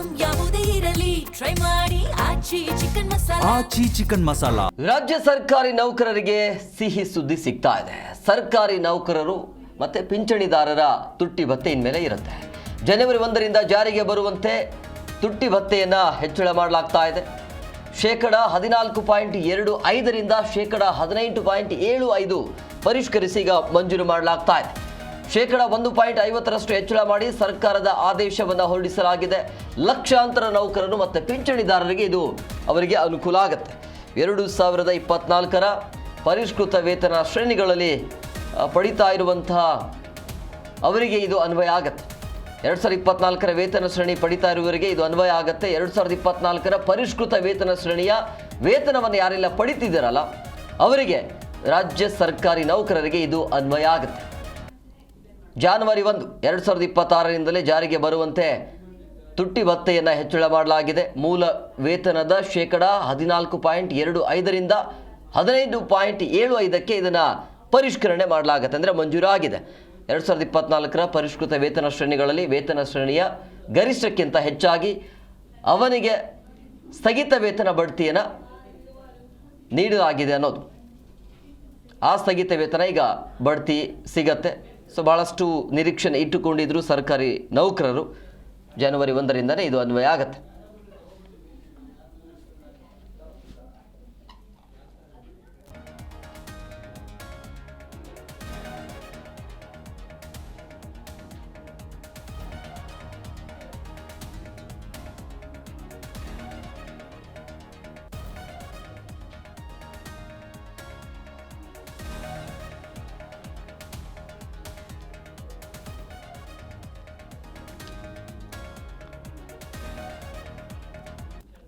Item ಯಾವುದೇ ಇರಲಿ try ಮಾಡಿ ಆಚಿ ಚಿಕನ್ ಮಸಾಲಾ. ರಾಜ್ಯ ಸರ್ಕಾರಿ ನೌಕರರಿಗೆ ಸಿಹಿ ಸುದ್ದಿ ಸಿಗ್ತಾ ಇದೆ. ಸರ್ಕಾರಿ ನೌಕರರು ಮತ್ತೆ ಪಿಂಚಣಿದಾರರ ತುಟ್ಟಿ ಭತ್ಯೆ ಇನ್ಮೇಲೆ ಇರುತ್ತೆ. ಜನವರಿ 1ರಿಂದ ಜಾರಿಗೆ ಬರುವಂತೆ ತುಟ್ಟಿ ಭತ್ಯೆಯನ್ನ ಹೆಚ್ಚಳ ಮಾಡಲಾಗ್ತಾ ಇದೆ. ಶೇಕಡ 14.25ರಿಂದ ಶೇಕಡ 18.75 ಪರಿಷ್ಕರಿಸಿ ಈಗ ಮಂಜೂರು ಮಾಡಲಾಗ್ತಾ ಇದೆ. ಶೇಕಡ 1.50ರಷ್ಟು ಹೆಚ್ಚಳ ಮಾಡಿ ಸರ್ಕಾರದ ಆದೇಶವನ್ನು ಹೊರಡಿಸಲಾಗಿದೆ. ಲಕ್ಷಾಂತರ ನೌಕರರು ಮತ್ತು ಪಿಂಚಣಿದಾರರಿಗೆ ಇದು ಅವರಿಗೆ ಅನುಕೂಲ ಆಗುತ್ತೆ. 2024ರ ಪರಿಷ್ಕೃತ ವೇತನ ಶ್ರೇಣಿಗಳಲ್ಲಿ ಪಡಿತಾ ಇರುವಂತಹ ಅವರಿಗೆ ಇದು ಅನ್ವಯ ಆಗುತ್ತೆ. 2024ರ ವೇತನ ಶ್ರೇಣಿ ಪಡಿತಾ ಇರುವವರಿಗೆ ಇದು ಅನ್ವಯ ಆಗುತ್ತೆ. 2024ರ ಪರಿಷ್ಕೃತ ವೇತನ ಶ್ರೇಣಿಯ ವೇತನವನ್ನು ಯಾರೆಲ್ಲ ಪಡಿತಿದ್ದಾರಲ್ಲ ಅವರಿಗೆ, ರಾಜ್ಯ ಸರ್ಕಾರಿ ನೌಕರರಿಗೆ ಇದು ಅನ್ವಯ ಆಗುತ್ತೆ. ಜನವರಿ 1, 2026ರಿಂದಲೇ ಜಾರಿಗೆ ಬರುವಂತೆ ತುಟ್ಟಿ ಭತ್ಯೆಯನ್ನು ಹೆಚ್ಚಳ ಮಾಡಲಾಗಿದೆ. ಮೂಲ ವೇತನದ ಶೇಕಡ 14.25ರಿಂದ 15.75ಕ್ಕೆ ಇದನ್ನು ಪರಿಷ್ಕರಣೆ ಮಾಡಲಾಗುತ್ತೆ, ಅಂದರೆ ಮಂಜೂರು ಆಗಿದೆ. 2024ರ ಪರಿಷ್ಕೃತ ವೇತನ ಶ್ರೇಣಿಗಳಲ್ಲಿ ವೇತನ ಶ್ರೇಣಿಯ ಗರಿಷ್ಠಕ್ಕಿಂತ ಹೆಚ್ಚಾಗಿ ಅವನಿಗೆ ಸ್ಥಗಿತ ವೇತನ ಬಡ್ತಿಯನ್ನು ನೀಡಲಾಗಿದೆ ಅನ್ನೋದು. ಆ ಸ್ಥಗಿತ ವೇತನ ಈಗ ಬಡ್ತಿ ಸಿಗತ್ತೆ. ಸೊ ಭಾಳಷ್ಟು ನಿರೀಕ್ಷಣೆ ಇಟ್ಟುಕೊಂಡಿದ್ರು ಸರ್ಕಾರಿ ನೌಕರರು. ಜನವರಿ 1ರಿಂದನೇ ಇದು ಅನ್ವಯ ಆಗುತ್ತೆ.